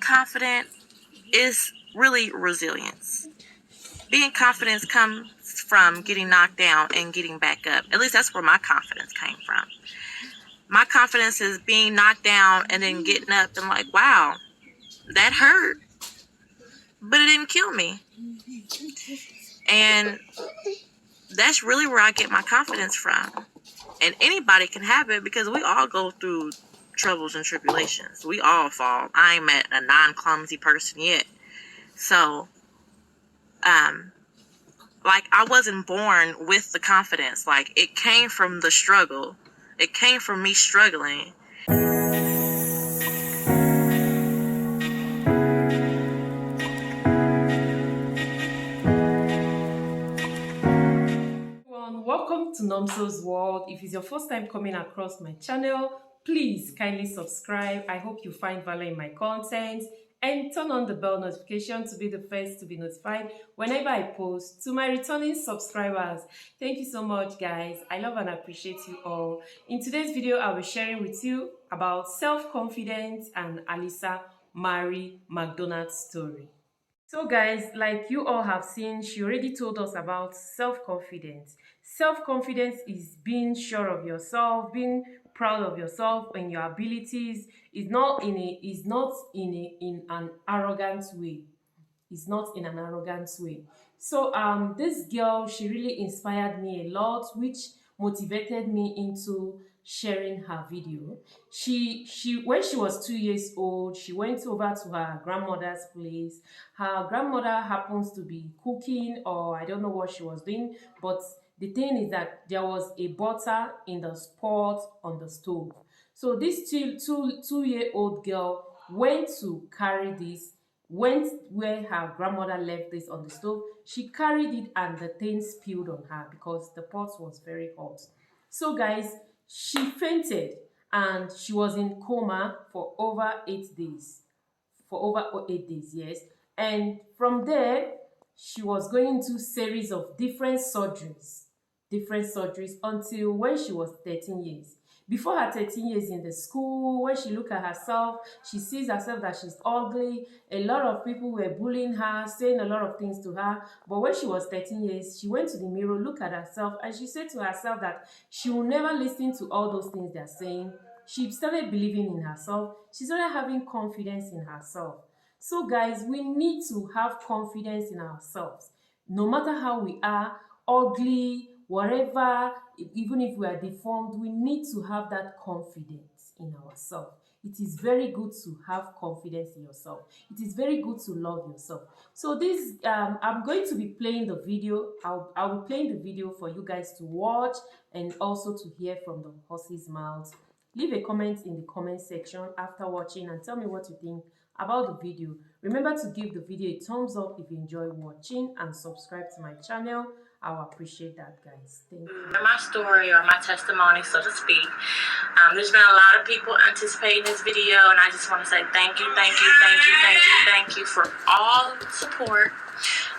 confident is really resilience. Being confident comes from getting knocked down and getting back up. At least that's where my confidence came from. My confidence is being knocked down and then getting up and like, wow, that hurt, but it didn't kill me. And that's really where I get my confidence from. And anybody can have it because we all go through troubles and tribulations. We all fall. I ain't met a non-clumsy person yet. So, like, I wasn't born with the confidence. Like, it came from the struggle. It came from me struggling. Welcome to NOMSO'S world. If it's your first time coming across my channel, please kindly subscribe. I hope you find value in my content and turn on the bell notification to be the first to be notified whenever I post. To my returning subscribers, thank you so much, guys. I love and appreciate you all. In today's video, I'll be sharing with you about self-confidence and Alyssa Mcdonald's story. So guys, like you all have seen, she already told us about self-confidence. Self-confidence is being sure of yourself, being proud of yourself and your abilities. Is not in an arrogant way. It's not in an arrogant way. So this girl, she really inspired me a lot, which motivated me into sharing her video. When she was 2 years old, she went over to her grandmother's place. Her grandmother happens to be cooking, or I don't know what she was doing, but the thing is that there was a butter in the pot on the stove. So this two-year-old girl went to carry this, went where her grandmother left this on the stove. She carried it and the thing spilled on her because the pot was very hot. So guys, she fainted and she was in coma for over 8 days. Yes. And from there, she was going to series of different surgeries until when she was 13 years. Before her 13 years in the school, when she looked at herself, she sees herself that she's ugly. A lot of people were bullying her, saying a lot of things to her. But when she was 13 years, she went to the mirror, looked at herself, and she said to herself that she will never listen to all those things they're saying. She started believing in herself. She started having confidence in herself. So guys, we need to have confidence in ourselves. No matter how we are, ugly, whatever, even if we are deformed, we need to have that confidence in ourselves. It is very good to have confidence in yourself. It is very good to love yourself. So this, I'm going to be playing the video. I'll be playing the video for you guys to watch and also to hear from the horse's mouth. Leave a comment in the comment section after watching and tell me what you think about the video. Remember to give the video a thumbs up if you enjoy watching and subscribe to my channel. I'll appreciate that, guys. Thank you. My story or my testimony, so to speak. There's been a lot of people anticipating this video, and I just want to say thank you for all the support.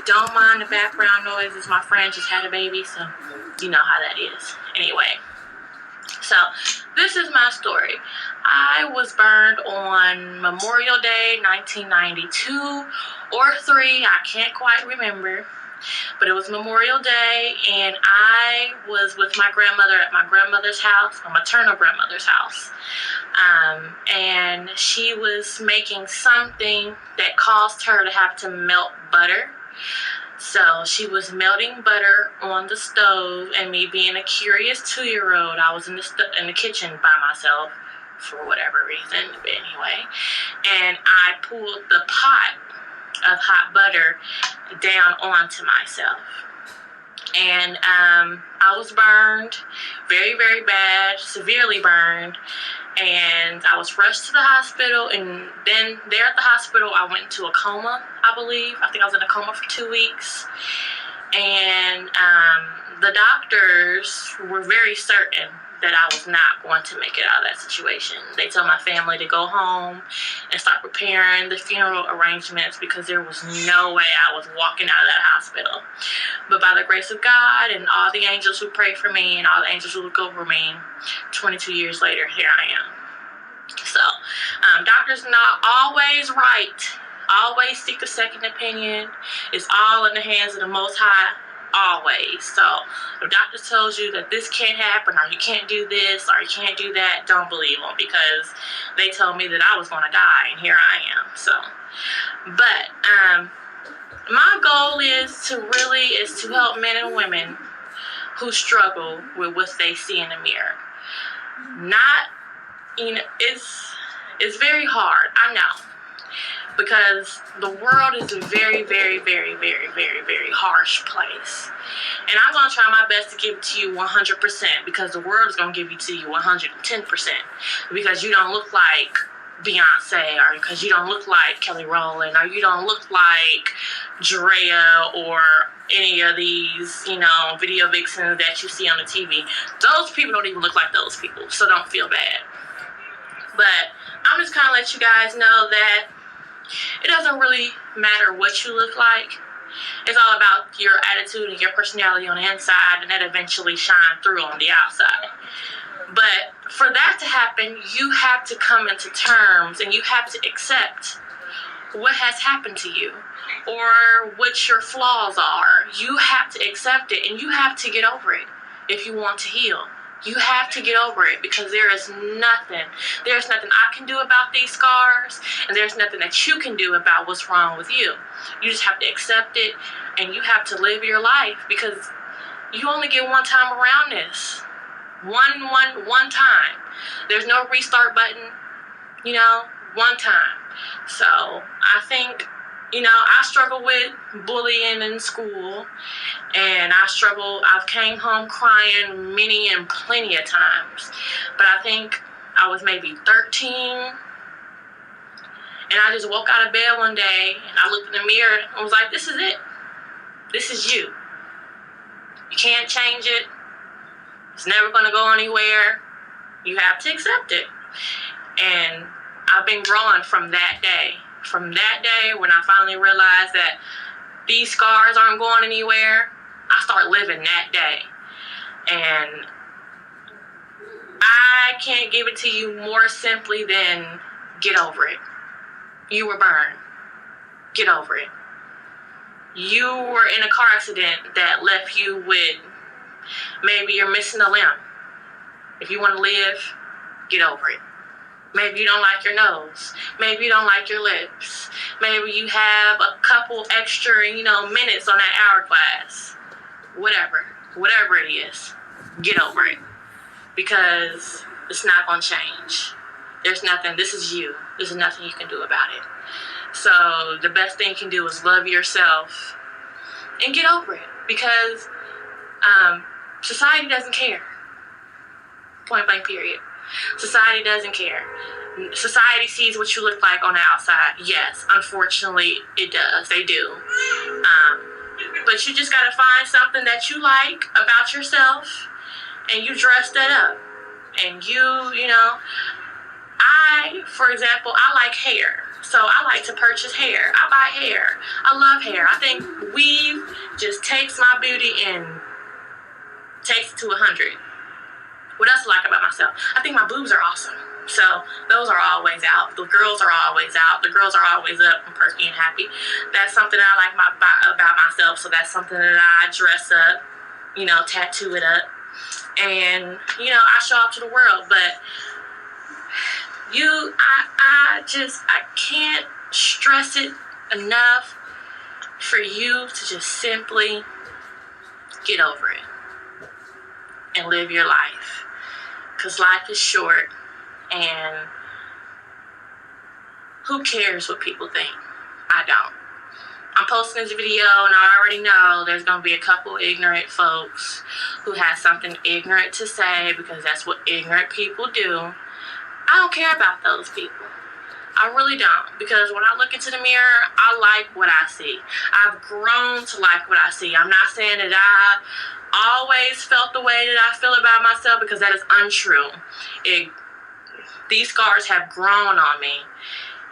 Don't mind the background noises. My friend just had a baby, so you know how that is. Anyway, so this is my story. I was burned on Memorial Day 1992 or 3, I can't quite remember. But it was Memorial Day, and I was with my grandmother at my grandmother's house, my maternal grandmother's house. And she was making something that caused her to have to melt butter. So she was melting butter on the stove, and me being a curious 2-year-old, I was in the kitchen by myself for whatever reason, but anyway. And I pulled the pot of hot butter down onto myself, and I was burned very, very bad, severely burned, and I was rushed to the hospital. And then there at the hospital, I went into a coma, I believe. I think I was in a coma for 2 weeks, and the doctors were very certain that I was not going to make it out of that situation. They told my family to go home and start preparing the funeral arrangements because there was no way I was walking out of that hospital. But by the grace of God and all the angels who prayed for me and all the angels who look over me, 22 years later, here I am. So Doctors not always right. Always seek a second opinion. It's all in the hands of the Most High. Always. So if doctor tells you that this can't happen, or you can't do this, or you can't do that, don't believe them, because they told me that I was going to die, and here I am. So, but my goal is to help men and women who struggle with what they see in the mirror. Not, it's very hard, I know, because the world is a very, very, very, very, very, very harsh place. And I'm going to try my best to give it to you 100%, because the world is going to give it to you 110%, because you don't look like Beyonce, or because you don't look like Kelly Rowland, or you don't look like Drea, or any of these, video vixens that you see on the TV. Those people don't even look like those people, so don't feel bad. But I'm just kind of let you guys know that it doesn't really matter what you look like. It's all about your attitude and your personality on the inside, and that eventually shine through on the outside. But for that to happen, you have to come into terms, and you have to accept what has happened to you, or what your flaws are. You have to accept it, and you have to get over it if you want to heal. You have to get over it, because there's nothing I can do about these scars, and there's nothing that you can do about what's wrong with you. You just have to accept it, and you have to live your life, because you only get one time around this. One time. There's no restart button, one time. So I think, I struggle with bullying in school, and I've came home crying many and plenty of times. But I think I was maybe 13, and I just woke out of bed one day, and I looked in the mirror and was like, this is it. This is you. You can't change it. It's never going to go anywhere. You have to accept it. And I've been growing from that day. From that day, when I finally realized that these scars aren't going anywhere, I start living that day. And I can't give it to you more simply than get over it. You were burned. Get over it. You were in a car accident that left you with, maybe you're missing a limb. If you want to live, get over it. Maybe you don't like your nose. Maybe you don't like your lips. Maybe you have a couple extra, minutes on that hourglass. Whatever it is, get over it. Because it's not going to change. There's nothing, this is you. There's nothing you can do about it. So the best thing you can do is love yourself and get over it. Because society doesn't care. Point blank period. Society doesn't care. Society sees what you look like on the outside. Yes, unfortunately, it does. They do. But you just got to find something that you like about yourself, and you dress that up. And for example, I like hair. So I like to purchase hair. I buy hair. I love hair. I think weave just takes my beauty and takes it to 100. What else do I like about myself? I think my boobs are awesome. So those are always out. The girls are always out. The girls are always up and perky and happy. That's something that I like about myself. So that's something that I dress up, tattoo it up. And, I show up to the world. But I can't stress it enough for you to just simply get over it and live your life. Because life is short, and who cares what people think? I don't. I'm posting this video, and I already know there's going to be a couple ignorant folks who have something ignorant to say, because that's what ignorant people do. I don't care about those people. I really don't. Because when I look into the mirror, I like what I see. I've grown to like what I see. I'm not saying that I always felt the way that I feel about myself, because that is untrue. These scars have grown on me,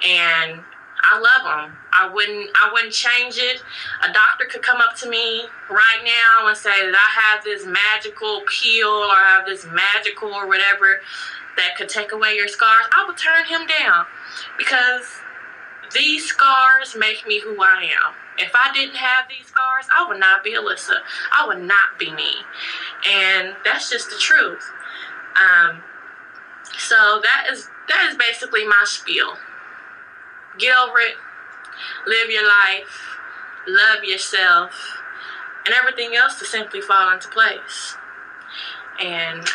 and I love them. I wouldn't change it. A doctor could come up to me right now and say that I have this magical pill or I have this magical or whatever that could take away your scars. I would turn him down, because these scars make me who I am. If I didn't have these scars, I would not be Alyssa. I would not be me. And that's just the truth. So that is basically my spiel. Get over it. Live your life. Love yourself. And everything else to simply fall into place. And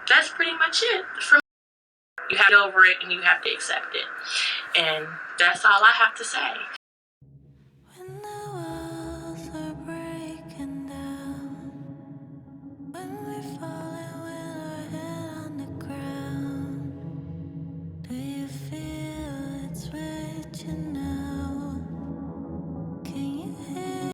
that's pretty much it. For me, you have to get over it and you have to accept it. And that's all I have to say.